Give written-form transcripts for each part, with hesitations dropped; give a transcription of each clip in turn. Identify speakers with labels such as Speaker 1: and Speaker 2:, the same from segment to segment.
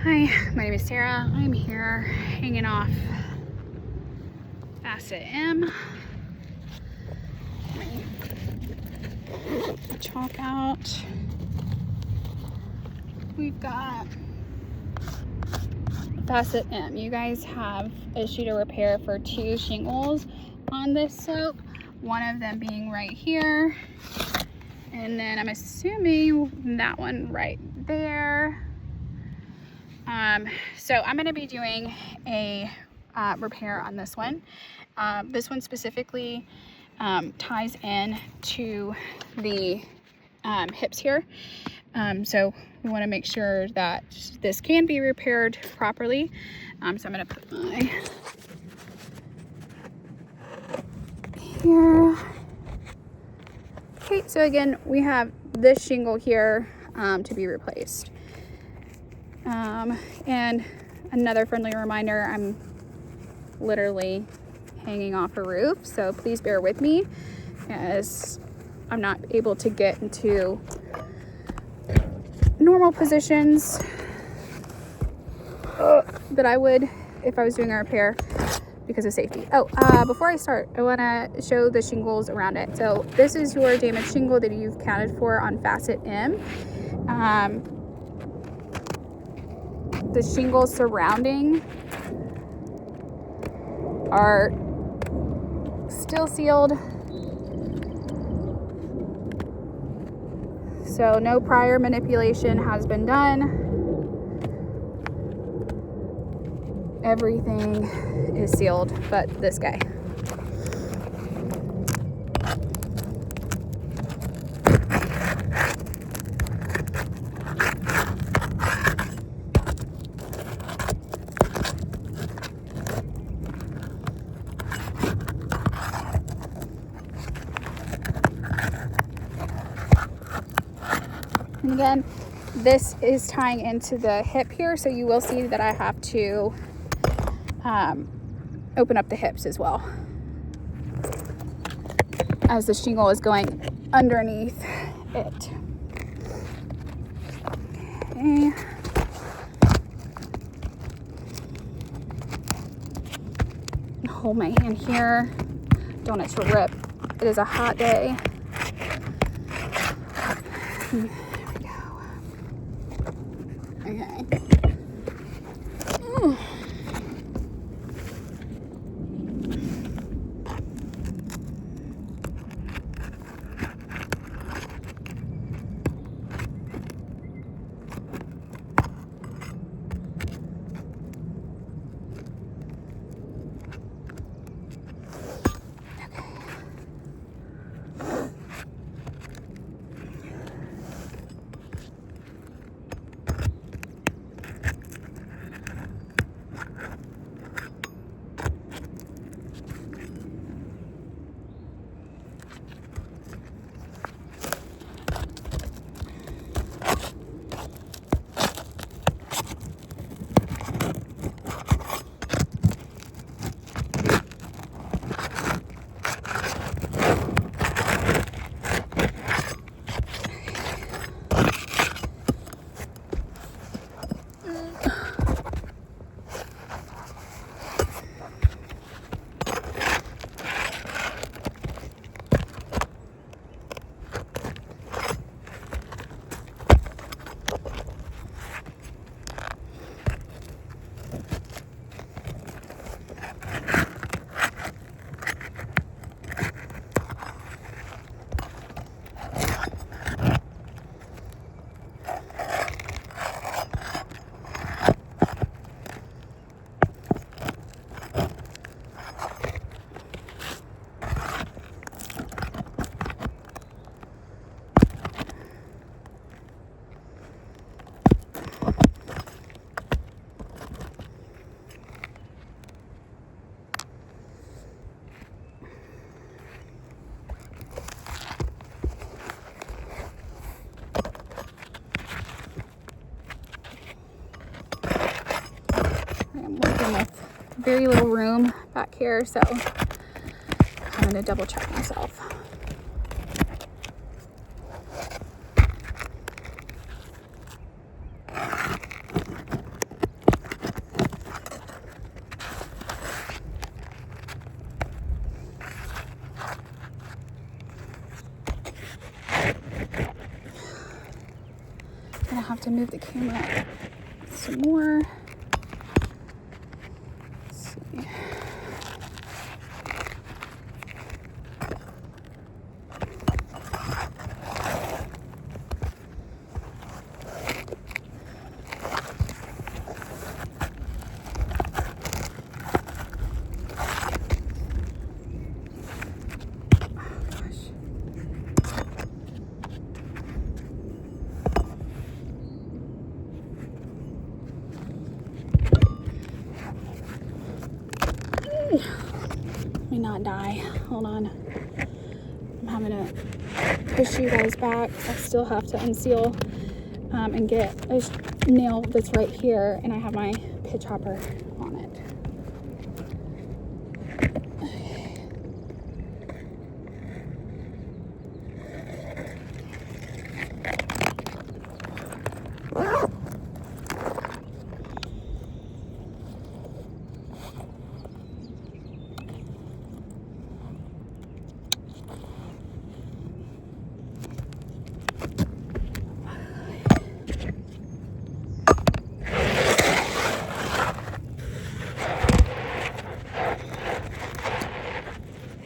Speaker 1: Hi, my name is Sarah. I'm here hanging off Facet M. Chalk out. We've got Facet M. You guys have issued a repair for 2 shingles on this slope, one of them being right here, and then I'm assuming that one right there. So I'm going to be doing a repair on this one. This one specifically ties in to the hips here. So we want to make sure that this can be repaired properly. So I'm going to put my here. Okay, so again, we have this shingle here to be replaced. And another friendly reminder, I'm literally hanging off a roof, so please bear with me as I'm not able to get into normal positions that I would if I was doing a repair because of safety. Before I start, I want to show the shingles around it. So this is your damaged shingle that you've counted for on Facet M. The shingles surrounding are still sealed, so no prior manipulation has been done. Everything is sealed but this guy. And again, this is tying into the hip here, so you will see that I have to open up the hips as well, as the shingle is going underneath it. Okay. Hold my hand here. Don't want it to rip. It is a hot day. There we go. Okay. Ooh. I'm working with very little room back here, so I'm going to double check myself. to move the camera some more. Let's see. Let me not die. Hold on. I'm having to push you guys back. I still have to unseal and get a nail that's right here, and I have my pitch hopper on it.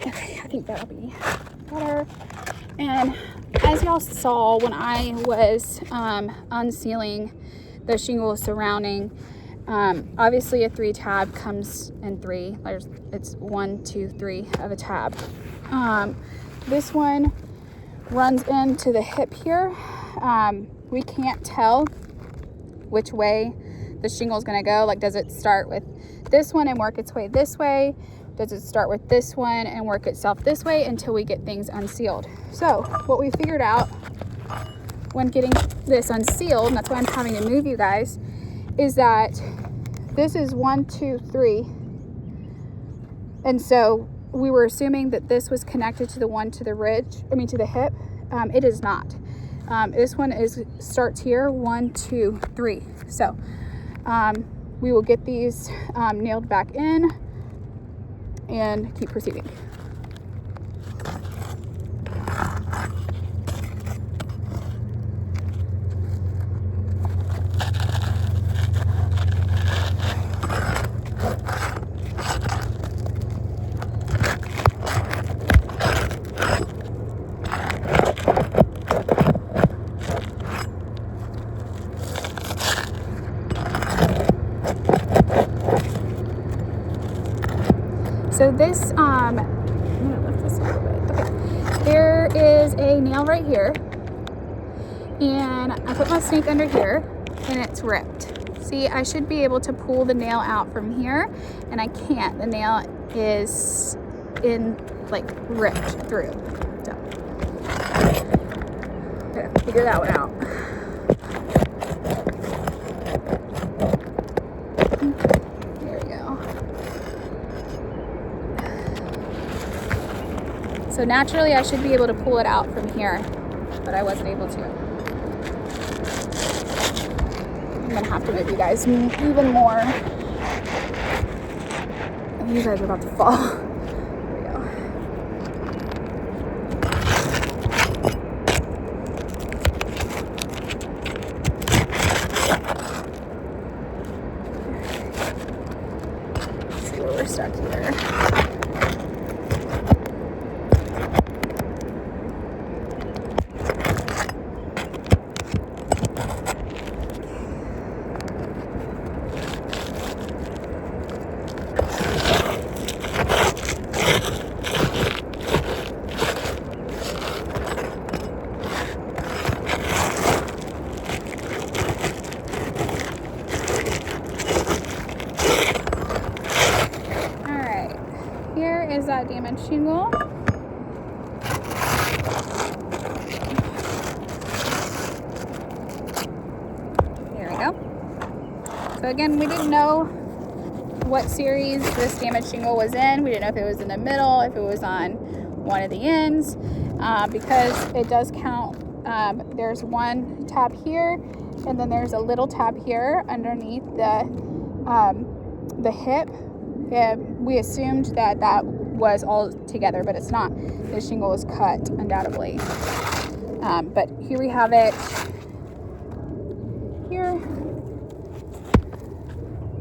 Speaker 1: I think that'll be better. And as y'all saw when I was unsealing the shingle surrounding, obviously a 3 tab comes in 3. It's 1, 2, 3 of a tab. This one runs into the hip here. We can't tell which way the shingle is going to go. Like, does it start with this one and work its way this way? Does it start with this one and work itself this way until we get things unsealed? So what we figured out when getting this unsealed, and that's why I'm having to move you guys, is that this is 1, 2, 3. And so we were assuming that this was connected to the one to the to the hip. It is not. This one starts here, 1, 2, 3. So we will get these nailed back in and keep proceeding. So this, I'm gonna lift this a little bit. Okay, there is a nail right here, and I put my snake under here, and it's ripped. See, I should be able to pull the nail out from here, and I can't. The nail is ripped through. So, gotta figure that one out. So naturally I should be able to pull it out from here, but I wasn't able to. I'm gonna have to move you guys even more. You guys are about to fall. There we go. Let's see where we're stuck here. Is that damaged shingle. There we go. So again, we didn't know what series this damaged shingle was in. We didn't know if it was in the middle, if it was on one of the ends, because it does count. There's one tab here, and then there's a little tab here underneath the hip. We assumed that was all together, but it's not. The shingle is cut, undoubtedly. But here we have it. here.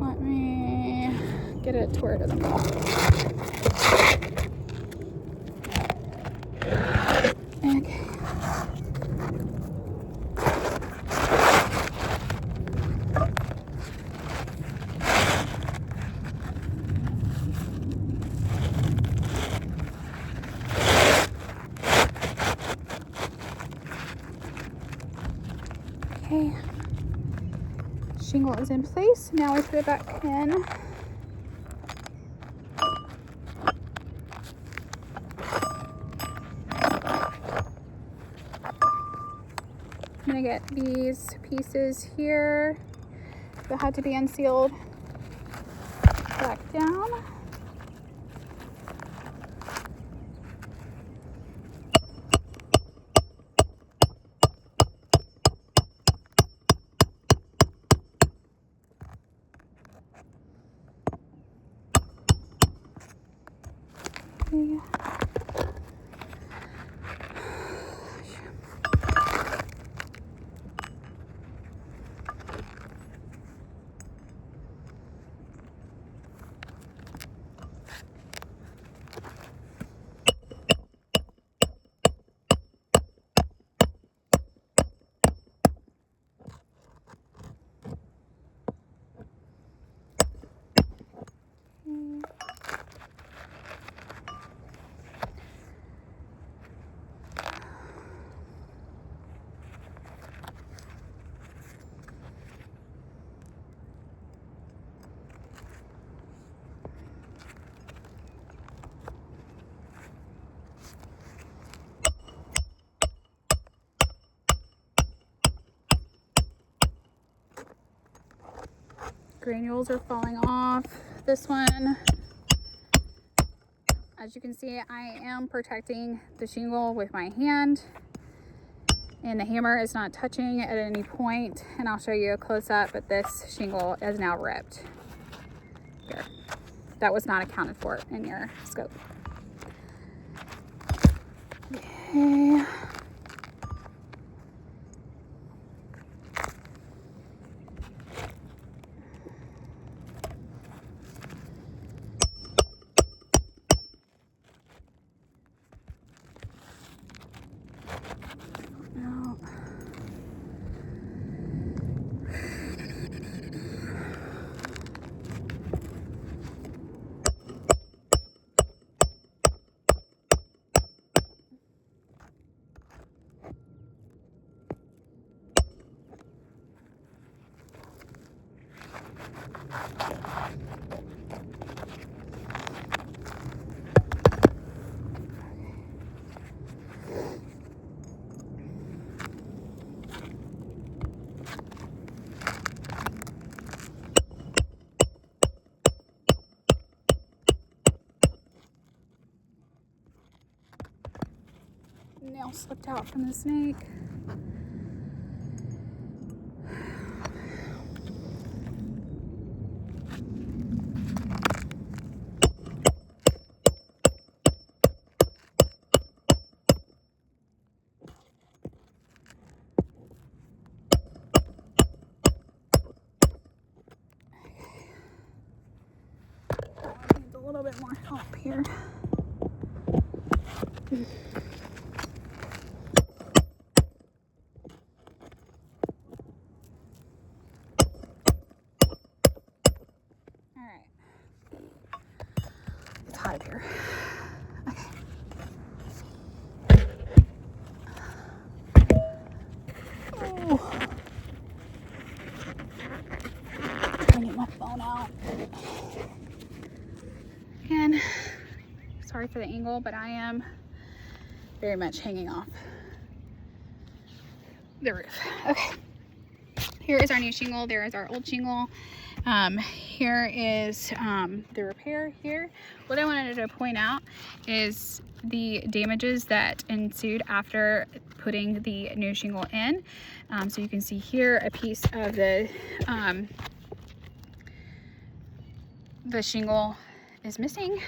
Speaker 1: Let me get it to where it doesn't fall. Okay. Okay, shingle is in place. Now we put it back in. I'm gonna get these pieces here that had to be unsealed back down. Okay. Granules are falling off this one. As you can see, I am protecting the shingle with my hand, and the hammer is not touching at any point. And I'll show you a close-up, but this shingle is now ripped. Here. That was not accounted for in your scope. Okay. Nail slipped out from the snake. Needs a little bit more help here. It's hot up here. Okay. Oh. I need my phone out. Again, sorry for the angle, but I am very much hanging off the roof. Okay. Here is our new shingle. There is our old shingle. Here is the repair here. What I wanted to point out is the damages that ensued after putting the new shingle in. So you can see here a piece of the shingle is missing.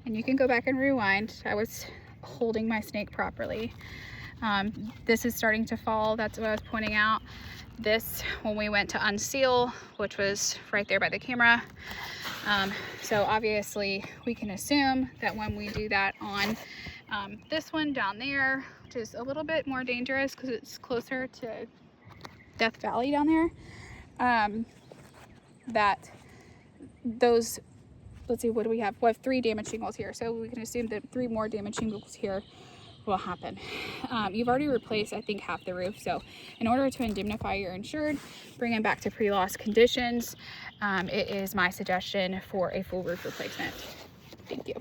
Speaker 1: And you can go back and rewind. I was holding my snake properly. This is starting to fall. That's what I was pointing out. This, when we went to unseal, which was right there by the camera. So obviously we can assume that when we do that on this one down there, which is a little bit more dangerous because it's closer to Death Valley down there, that those, let's see, what do we have? We have 3 damaged shingles here, so we can assume that 3 more damaged shingles here will happen. You've already replaced, I think, half the roof, so in order to indemnify your insured, bring them back to pre-loss conditions, it is my suggestion for a full roof replacement. Thank you.